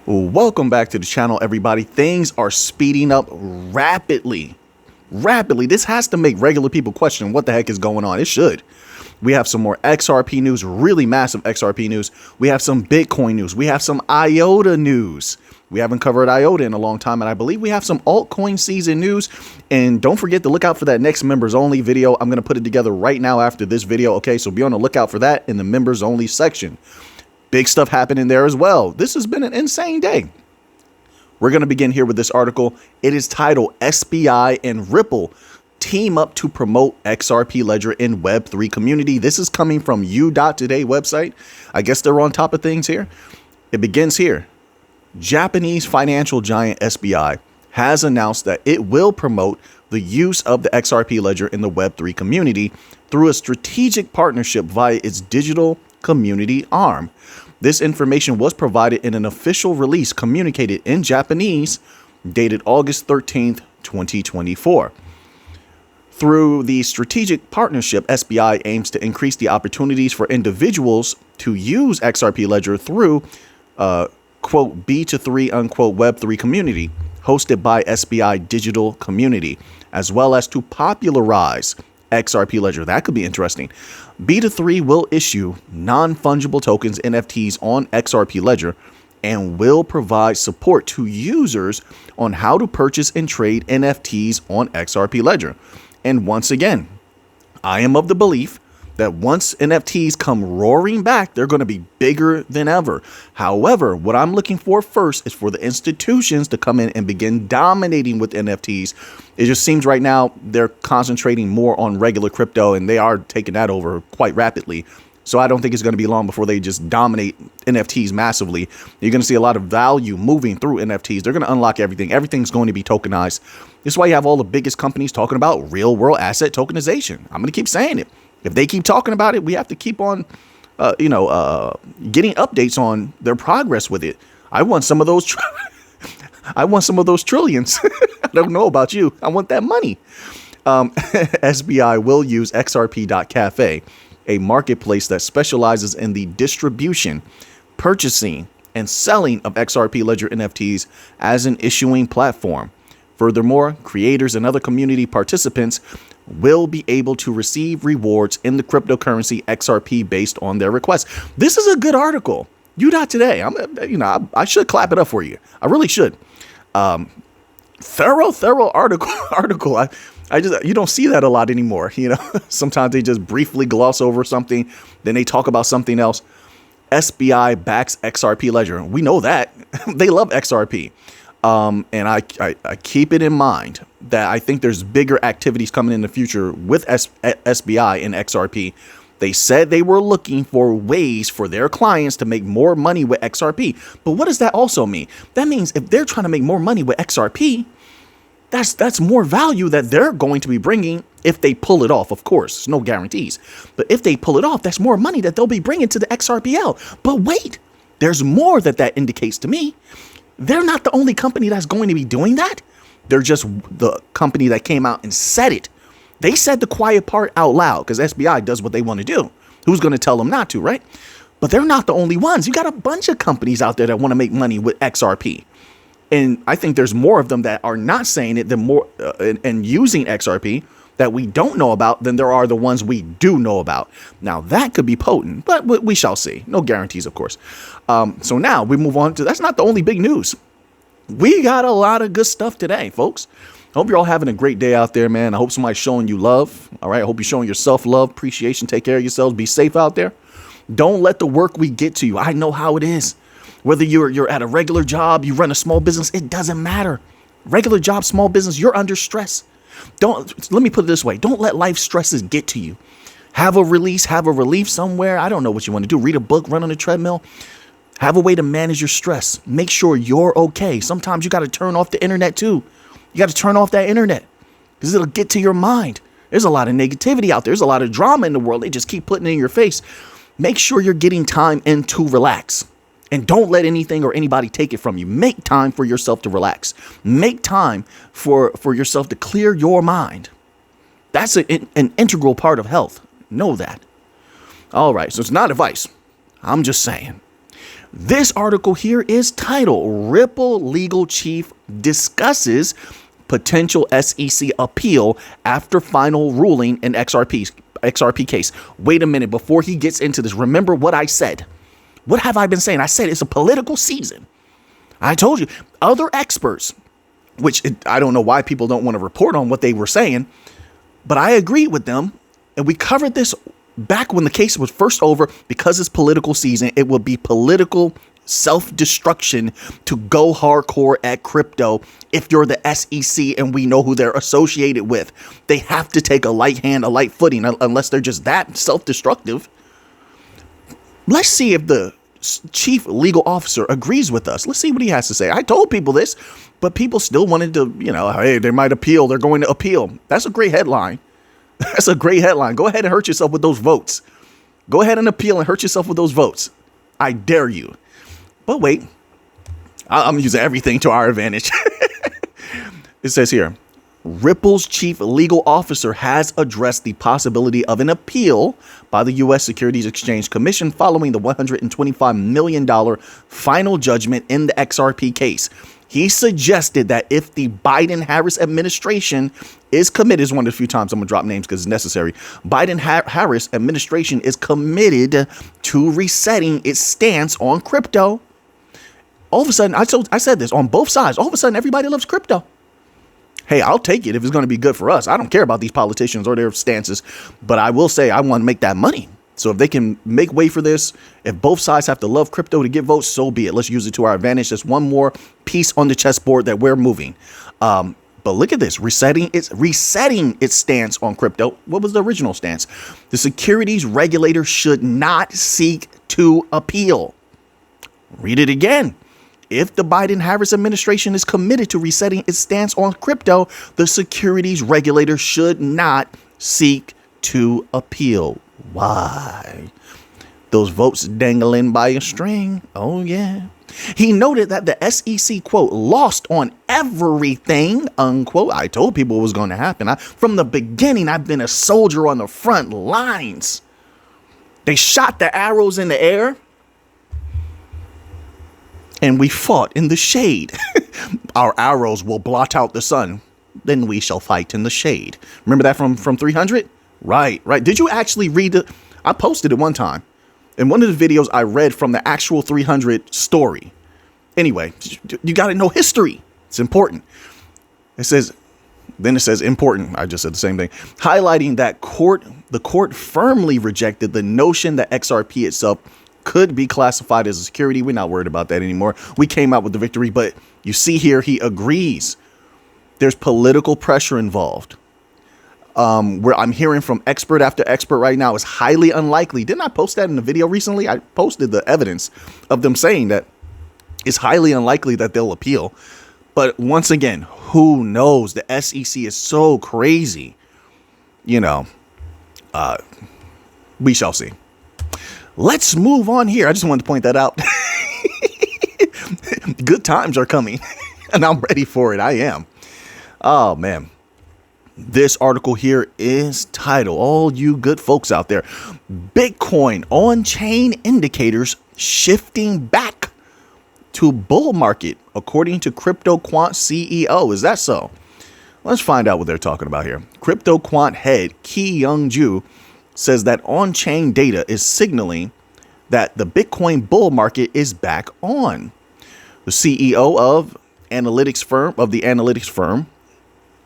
Welcome back to the channel, everybody. Things are speeding up rapidly. This has to make regular people question what the heck is going on. It should. We have some more XRP news, really massive XRP news. We have some Bitcoin news. We have some Iota news. We haven't covered Iota in a long time, and I believe we have some altcoin season news. And don't forget to look out for that next members only video. I'm going to put it together right now after this video. Okay, so be on the lookout for that in the members only section. Big stuff happening there as well. This has been an insane day. We're going to begin here with this article. It is titled SBI and Ripple Team Up to Promote XRP Ledger in Web3 Community. This is coming from Today website. I guess they're on top of things here. It begins here. Japanese financial giant SBI has announced that it will promote the use of the XRP Ledger in the Web3 community through a strategic partnership via its digital community arm. This information was provided in an official release communicated in Japanese, dated August 13th, 2024. Through the strategic partnership, SBI aims to increase the opportunities for individuals to use XRP Ledger through, quote, B2 unquote, Web3 community hosted by SBI Digital Community, as well as to popularize XRP Ledger. That could be interesting. B2 will issue non-fungible tokens, NFTs, on XRP Ledger and will provide support to users on how to purchase and trade NFTs on XRP Ledger. And once again, I am of the belief that once NFTs come roaring back, they're going to be bigger than ever. However, what I'm looking for first is for the institutions to come in and begin dominating with NFTs. It just seems right now they're concentrating more on regular crypto, and they are taking that over quite rapidly. So I don't think it's going to be long before they just dominate NFTs massively. You're going to see a lot of value moving through NFTs. They're going to unlock everything. Everything's going to be tokenized. This is why you have all the biggest companies talking about real world asset tokenization. I'm going to keep saying it. If they keep talking about it, we have to keep on, getting updates on their progress with it. I want some of those. I want some of those trillions. I don't know about you. I want that money. SBI will use XRP.cafe, a marketplace that specializes in the distribution, purchasing, and selling of XRP Ledger NFTs as an issuing platform. Furthermore, creators and other community participants will be able to receive rewards in the cryptocurrency XRP based on their requests. This is a good article. Today. I should clap it up for you. I really should. Thorough article. I just, you don't see that a lot anymore. Sometimes they just briefly gloss over something, then they talk about something else. SBI backs XRP Ledger. We know that. They love XRP. And I keep it in mind that I think there's bigger activities coming in the future with SBI and XRP. They said they were looking for ways for their clients to make more money with XRP. But what does that also mean? That means if they're trying to make more money with XRP, that's more value that they're going to be bringing if they pull it off. Of course, there's no guarantees. But if they pull it off, that's more money that they'll be bringing to the XRPL. But wait, there's more that indicates to me. They're not the only company that's going to be doing that. They're just the company that came out and said it. They said the quiet part out loud because SBI does what they want to do. Who's going to tell them not to, right? But they're not the only ones. You got a bunch of companies out there that want to make money with XRP. And I think there's more of them that are not saying it than more and using XRP that we don't know about than there are the ones we do know about. Now, that could be potent, but we shall see. No guarantees, of course. So now we move on to, that's not the only big news. We got a lot of good stuff today, folks. I hope you're all having a great day out there, man. I hope somebody's showing you love. All right. I hope you're showing yourself love, appreciation. Take care of yourselves. Be safe out there. Don't let the work we get to you. I know how it is. Whether you're at a regular job, you run a small business, it doesn't matter. Regular job, small business, you're under stress. Let me put it this way. Don't let life stresses get to you. Have a release, have a relief somewhere. I don't know what you want to do. Read a book, run on a treadmill. Have a way to manage your stress. Make sure you're okay. Sometimes you got to turn off the internet too. You got to turn off that internet because it'll get to your mind. There's a lot of negativity out there. There's a lot of drama in the world. They just keep putting it in your face. Make sure you're getting time in to relax. And don't let anything or anybody take it from you. Make time for yourself to relax. Make time for yourself to clear your mind. That's an integral part of health. Know that. All right. So it's not advice. I'm just saying. This article here is titled Ripple Legal Chief Discusses Potential SEC Appeal After Final Ruling in XRP case. Wait a minute, before he gets into this, remember what I said. What have I been saying? I said it's a political season. I told you, other experts, which I don't know why people don't want to report on what they were saying, but I agreed with them. And we covered this back when the case was first over. Because it's political season, it will be political self-destruction to go hardcore at crypto. If you're the SEC and we know who they're associated with, they have to take a light hand, a light footing, unless they're just that self-destructive. Let's see if the chief legal officer agrees with us. Let's see what he has to say. I told people this, but people still wanted to, hey, they might appeal. They're going to appeal. That's a great headline. That's a great headline. Go ahead and hurt yourself with those votes. Go ahead and appeal and hurt yourself with those votes. I dare you. But wait, I'm using everything to our advantage. It says here, Ripple's chief legal officer has addressed the possibility of an appeal by the U.S. Securities Exchange Commission following the $125 million final judgment in the XRP case. He suggested that if the Biden-Harris administration is committed, is one of the few times I'm going to drop names because it's necessary, Biden-Harris administration is committed to resetting its stance on crypto. All of a sudden, I said this on both sides. All of a sudden, everybody loves crypto. Hey, I'll take it if it's going to be good for us. I don't care about these politicians or their stances, but I will say I want to make that money. So if they can make way for this, if both sides have to love crypto to get votes, so be it. Let's use it to our advantage. That's one more piece on the chessboard that we're moving. But look at this, resetting its stance on crypto. What was the original stance? The securities regulator should not seek to appeal. Read it again. If the Biden-Harris administration is committed to resetting its stance on crypto, the securities regulator should not seek to appeal. Why? Those votes dangling by a string. Oh, yeah. He noted that the SEC, quote, lost on everything, unquote. I told people it was going to happen. From the beginning, I've been a soldier on the front lines. They shot the arrows in the air, and we fought in the shade. Our arrows will blot out the sun. Then we shall fight in the shade. Remember that from 300? Right. Did you actually read it? I posted it one time. In one of the videos, I read from the actual 300 story. Anyway, you got to know history. It's important. It says important. I just said the same thing. Highlighting that the court firmly rejected the notion that XRP itself could be classified as a security. We're not worried about that anymore. We came out with the victory, but you see here, he agrees. There's political pressure involved. Where I'm hearing from expert after expert right now is highly unlikely. Didn't I post that in the video recently? I posted the evidence of them saying that it's highly unlikely that they'll appeal. But once again, who knows? The SEC is so crazy. We shall see. Let's move on here. I just wanted to point that out. Good times are coming, and I'm ready for it. I am. Oh, man. This article here is titled, all you good folks out there, Bitcoin on-chain indicators shifting back to bull market, according to CryptoQuant CEO. Is that so? Let's find out what they're talking about here. CryptoQuant head Ki Young Ju says that on-chain data is signaling that the Bitcoin bull market is back on. The CEO of the analytics firm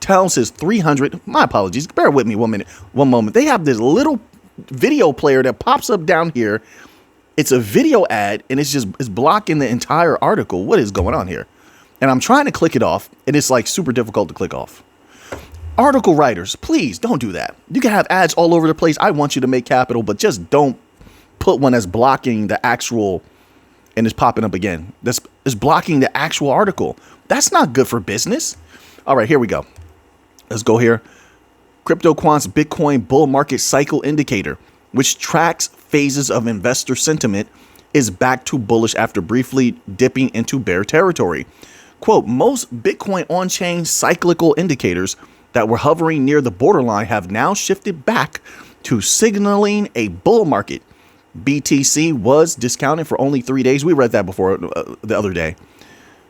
tells his 300, my apologies, bear with me one moment. They have this little video player that pops up down here. It's a video ad and it's blocking the entire article. What is going on here? And I'm trying to click it off and it's like super difficult to click off. Article writers, please don't do that. You can have ads all over the place. I want you to make capital, but just don't put one that's blocking the actual, and it's popping up again. This is blocking the actual article. That's not good for business. All right, here we go. Let's go here. CryptoQuant's Bitcoin bull market cycle indicator, which tracks phases of investor sentiment, is back to bullish after briefly dipping into bear territory. Quote, most Bitcoin on-chain cyclical indicators that were hovering near the borderline have now shifted back to signaling a bull market. BTC was discounted for only 3 days. We read that before the other day.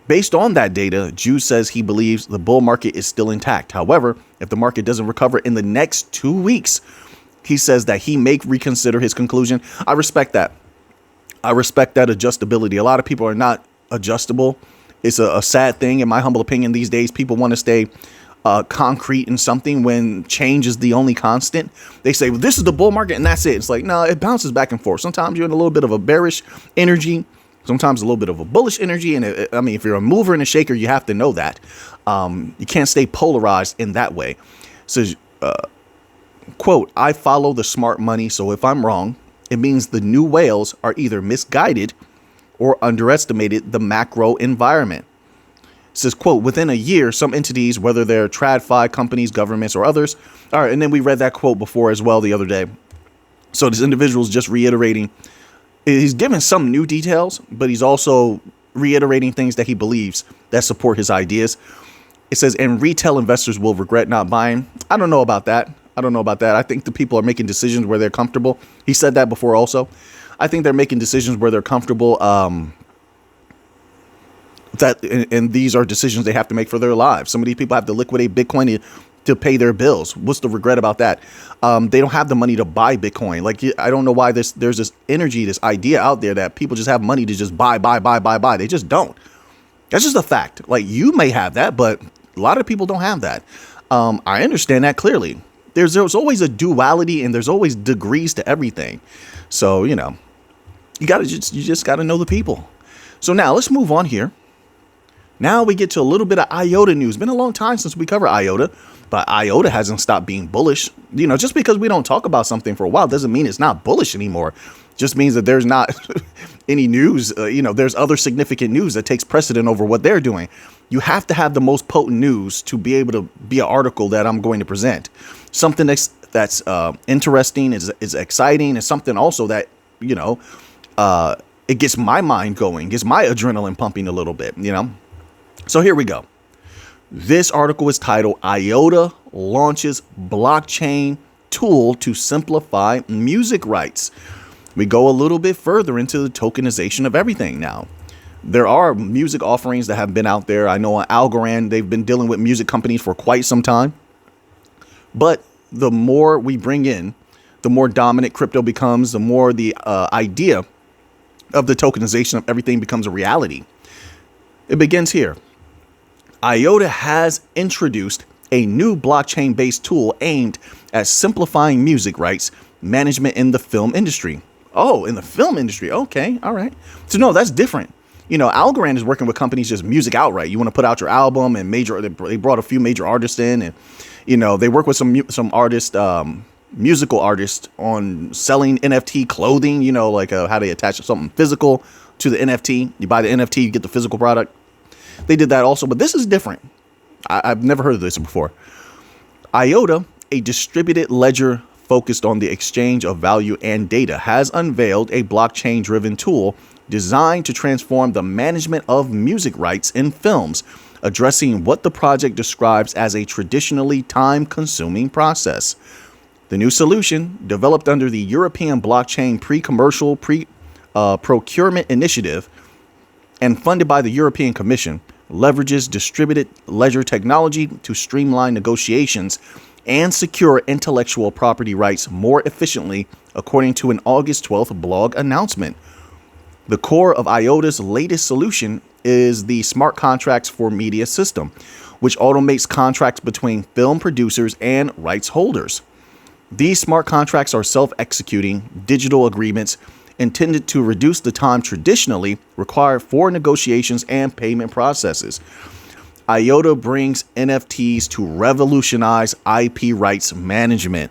Based on that data, Ju says he believes the bull market is still intact. However, if the market doesn't recover in the next 2 weeks, he says that he may reconsider his conclusion. I respect that. I respect that adjustability. A lot of people are not adjustable. It's a sad thing, in my humble opinion, these days. People want to stay concrete in something when change is the only constant. They say, well, this is the bull market and that's it. It's like, no, it bounces back and forth. Sometimes you're in a little bit of a bearish energy, sometimes a little bit of a bullish energy. And if you're a mover and a shaker, you have to know that. You can't stay polarized in that way. So, quote, I follow the smart money. So if I'm wrong, it means the new whales are either misguided or underestimated the macro environment. It says, quote, within a year, some entities, whether they're TradFi companies, governments, or others. All right. And then we read that quote before as well the other day. So this individual is just reiterating. He's given some new details, but he's also reiterating things that he believes that support his ideas. It says, and retail investors will regret not buying. I don't know about that. I think the people are making decisions where they're comfortable. He said that before also. I think they're making decisions where they're comfortable. And these are decisions they have to make for their lives. Some of these people have to liquidate Bitcoin to pay their bills. What's the regret about that? They don't have the money to buy Bitcoin. Like, I don't know why there's this energy, this idea out there that people just have money to just buy. They just don't. That's just a fact. Like, you may have that, but a lot of people don't have that. I understand that clearly. There's always a duality and there's always degrees to everything. So, you just got to know the people. So now let's move on here. Now we get to a little bit of Iota news. Been a long time since we covered Iota, but Iota hasn't stopped being bullish. Just because we don't talk about something for a while doesn't mean it's not bullish anymore. Just means that there's not any news. There's other significant news that takes precedent over what they're doing. You have to have the most potent news to be able to be an article that I'm going to present. Something that's interesting, is exciting, is something also that, it gets my mind going, gets my adrenaline pumping a little bit, So here we go. This article is titled, Iota launches blockchain tool to simplify music rights. We go a little bit further into the tokenization of everything now. There are music offerings that have been out there. I know on Algorand, they've been dealing with music companies for quite some time. But the more we bring in, the more dominant crypto becomes, the more the idea of the tokenization of everything becomes a reality. It begins here. Iota has introduced a new blockchain-based tool aimed at simplifying music rights management in the film industry. Oh, in the film industry. Okay. All right. So no, that's different. Algorand is working with companies just music outright. You want to put out your album and they brought a few major artists in and, they work with some artists, musical artists on selling NFT clothing, how they attach something physical to the NFT. You buy the NFT, you get the physical product. They did that also, but this is different. I've never heard of this before. Iota, a distributed ledger focused on the exchange of value and data, has unveiled a blockchain-driven tool designed to transform the management of music rights in films, addressing what the project describes as a traditionally time-consuming process. The new solution, developed under the European Blockchain Pre-Commercial Procurement Initiative and funded by the European Commission, leverages distributed ledger technology to streamline negotiations and secure intellectual property rights more efficiently, according to an August 12th blog announcement. The core of Iota's latest solution is the smart contracts for media system, which automates contracts between film producers and rights holders. These smart contracts are self-executing digital agreements intended to reduce the time traditionally required for negotiations and payment processes. Iota brings NFTs to revolutionize IP rights management.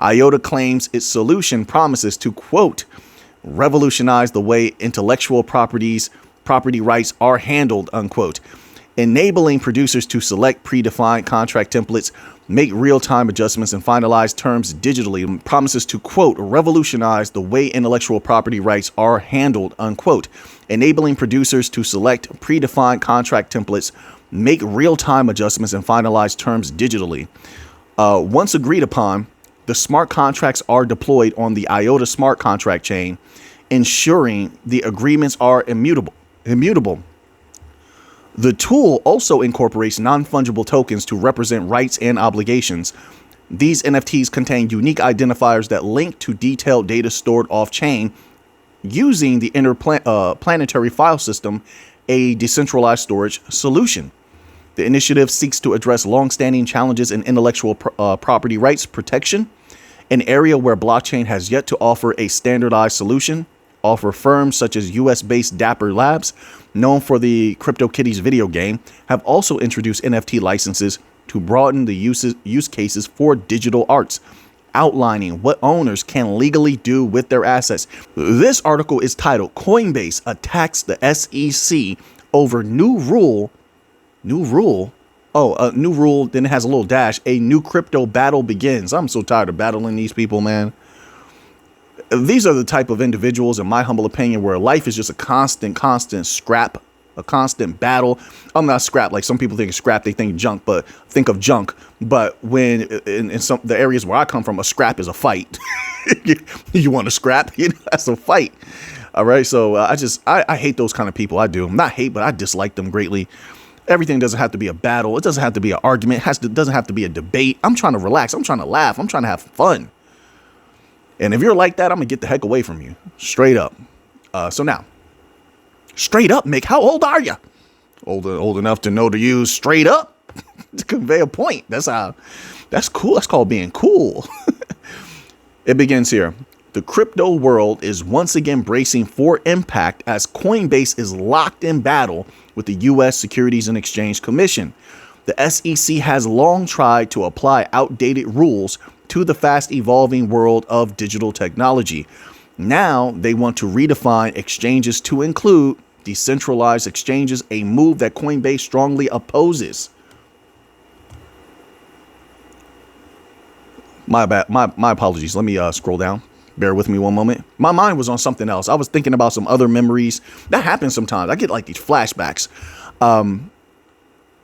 Iota claims its solution promises to, quote, revolutionize the way intellectual property rights are handled, unquote, enabling producers to select predefined contract templates, make real-time adjustments, and finalize terms digitally. And promises to, quote, revolutionize the way intellectual property rights are handled, unquote, enabling producers to select predefined contract templates, make real-time adjustments, and finalize terms digitally. Once agreed upon, The smart contracts are deployed on the Iota smart contract chain, ensuring the agreements are immutable. The tool also incorporates non-fungible tokens to represent rights and obligations. These NFTs contain unique identifiers that link to detailed data stored off-chain using the interplanetary file system, a decentralized storage solution. The initiative seeks to address long-standing challenges in intellectual property rights protection, an area where blockchain has yet to offer a standardized solution. Firms such as US-based Dapper Labs, known for the CryptoKitties video game, have also introduced NFT licenses to broaden the use cases for digital arts, outlining what owners can legally do with their assets. This article is titled "Coinbase Attacks the SEC Over New Rule." New rule? Oh, new rule, then it has a little dash. A new crypto battle begins. I'm so tired of battling these people, man. These are the type of individuals, in my humble opinion, where life is just a constant scrap, a constant battle. I'm not scrap like some people think scrap, they think junk, but think of junk. But when in some the areas where I come from, a scrap is a fight. You want to scrap? That's a fight. All right. So I hate those kind of people. I do. Not hate, but I dislike them greatly. Everything doesn't have to be a battle. It doesn't have to be an argument. It doesn't have to be a debate. I'm trying to relax. I'm trying to laugh. I'm trying to have fun. And if you're like that, I'm going to get the heck away from you. Straight up. So now, straight up, Mick, how old are you? Old enough to know to use straight up to convey a point. That's cool. That's called being cool. It begins here. The crypto world is once again bracing for impact as Coinbase is locked in battle with the U.S. Securities and Exchange Commission. The SEC has long tried to apply outdated rules to the fast evolving world of digital technology. Now they want to redefine exchanges to include decentralized exchanges, a move that Coinbase strongly opposes. My bad. My apologies. Let me scroll down. Bear with me one moment. My mind was on something else. I was thinking about some other memories. That happens sometimes. I get like these flashbacks.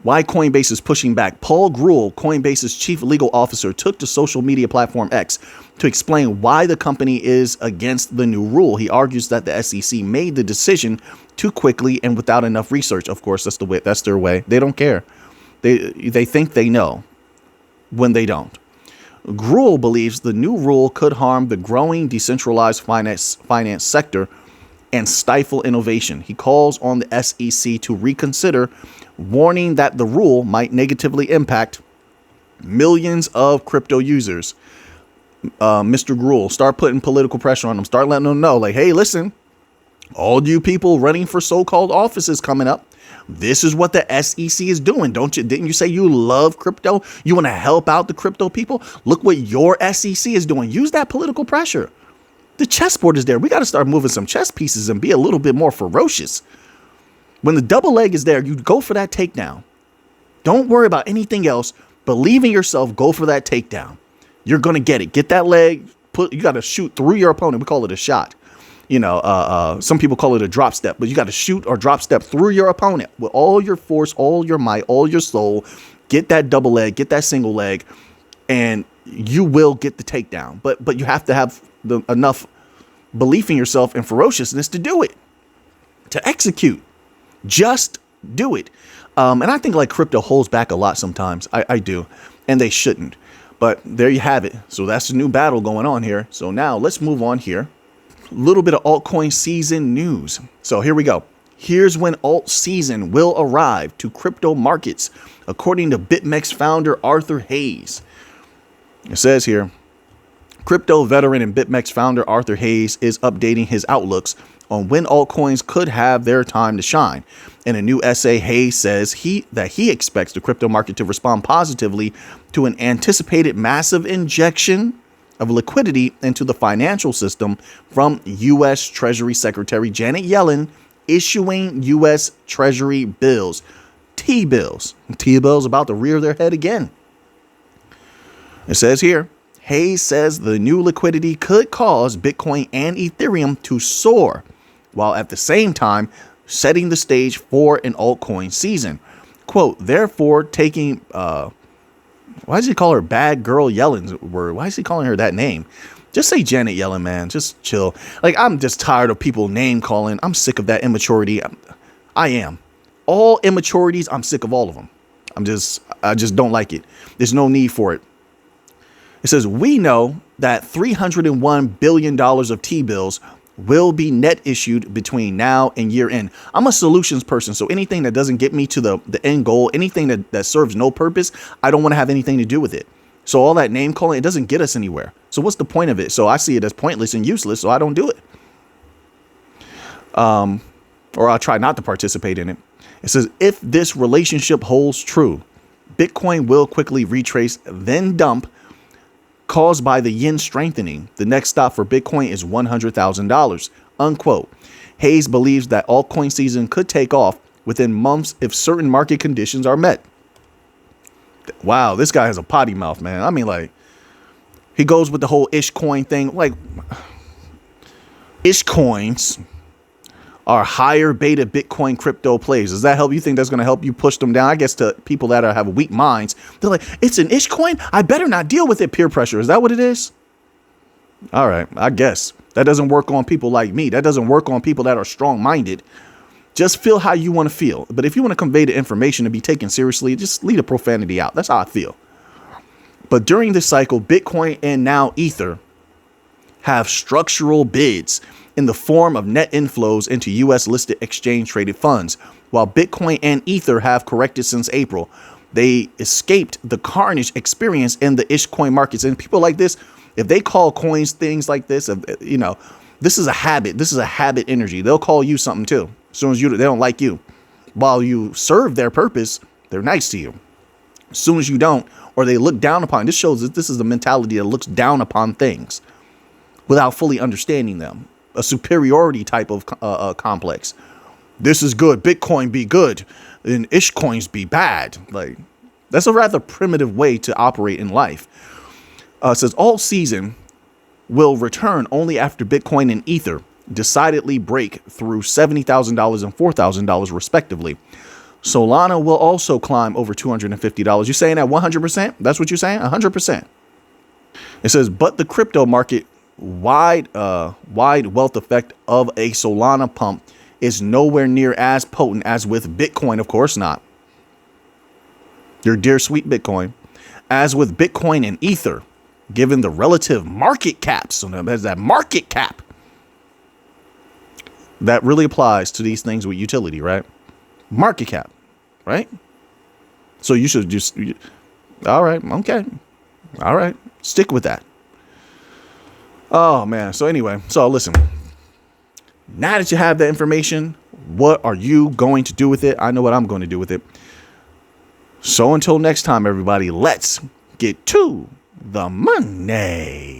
Why Coinbase is pushing back. Paul Grewal, Coinbase's chief legal officer, took to social media platform X to explain why the company is against the new rule. He argues that the SEC made the decision too quickly and without enough research. Of course, that's their way. They don't care. They think they know when they don't. Grewal believes the new rule could harm the growing decentralized finance sector and stifle innovation. He calls on the SEC to reconsider, warning that the rule might negatively impact millions of crypto users. Mr. Grewal, start putting political pressure on them. Start letting them know, like, hey, listen, all you people running for so-called offices coming up, this is what the SEC is doing. Didn't you say you love crypto? You want to help out the crypto people? Look what your SEC is doing. Use that political pressure. The chessboard is there. We got to start moving some chess pieces and be a little bit more ferocious. When the double leg is there, you go for that takedown. Don't worry about anything else. Believe in yourself. Go for that takedown. You're going to get it. Get that leg. You got to shoot through your opponent. We call it a shot. Some people call it a drop step, but you got to shoot or drop step through your opponent with all your force, all your might, all your soul. Get that double leg, get that single leg, and you will get the takedown. But you have to have enough belief in yourself and ferociousness to do it, to execute. Just do it. And I think like crypto holds back a lot sometimes. I do, and they shouldn't. But there you have it. So that's the new battle going on here. So now let's move on here. A little bit of altcoin season news. So here we go. Here's when alt season will arrive to crypto markets, according to BitMEX founder Arthur Hayes. It says here, crypto veteran and BitMEX founder Arthur Hayes is updating his outlooks on when altcoins could have their time to shine. In a new essay, Hayes says that he expects the crypto market to respond positively to an anticipated massive injection of liquidity into the financial system from U.S. Treasury Secretary Janet Yellen issuing U.S. Treasury bills. T-bills. T-bills about to rear their head again. It says here, Hayes says the new liquidity could cause Bitcoin and Ethereum to soar, while at the same time setting the stage for an altcoin season. Quote, therefore taking Why does he call her bad girl Yellen's word? Why is he calling her that name? Just say Janet Yellen, man. Just chill. Like, I'm just tired of people name calling. I'm sick of that immaturity. I am. All immaturities, I'm sick of all of them. I just don't like it. There's no need for it. It says, we know that $301 billion of T-bills will be net issued between now and year end. I'm a solutions person, so anything that doesn't get me to the end goal, anything that serves no purpose, I don't want to have anything to do with it. So all that name calling, it doesn't get us anywhere. So what's the point of it? So I see it as pointless and useless, so I don't do it. Or I'll try not to participate in it. It says, if this relationship holds true, Bitcoin will quickly retrace, then dump, caused by the yen strengthening. The next stop for Bitcoin is $100,000, unquote. Hayes believes that altcoin season could take off within months if certain market conditions are met. Wow, this guy has a potty mouth, man. I mean, like, he goes with the whole ish coin thing. Like, ish coins are higher beta Bitcoin crypto plays. Does that help? You think that's going to help you push them down? I guess to people that have weak minds, they're like, it's an ish coin. I better not deal with it. Peer pressure. Is that what it is? All right. I guess that doesn't work on people like me. That doesn't work on people that are strong minded. Just feel how you want to feel. But if you want to convey the information and be taken seriously, just leave the profanity out. That's how I feel. But during this cycle, Bitcoin and now Ether have structural bids in the form of net inflows into U.S. listed exchange traded funds. While Bitcoin and Ether have corrected since April, they escaped the carnage experienced in the ish coin markets. And people like this, if they call coins things like this, you know, this is a habit. This is a habit energy. They'll call you something too. As soon as they don't like you, while you serve their purpose, they're nice to you. As soon as you don't, or they look down upon, this shows that this is the mentality that looks down upon things without fully understanding them. A superiority type of complex. This is good. Bitcoin be good and ish coins be bad. Like, that's a rather primitive way to operate in life. It says Altseason will return only after Bitcoin and Ether decidedly break through $70,000 and $4,000 respectively. Solana will also climb over $250. You saying that 100%? That's what you're saying? 100%. It says, but the crypto market wide wealth effect of a Solana pump is nowhere near as potent as with Bitcoin. Of course not. Your dear sweet Bitcoin. As with Bitcoin and Ether, given the relative market caps. So there's that market cap. That really applies to these things with utility, right? Market cap, right? So you should just, all right, okay. All right, stick with that. Oh, man. So anyway, so listen, now that you have that information, what are you going to do with it? I know what I'm going to do with it. So until next time, everybody, let's get to the money.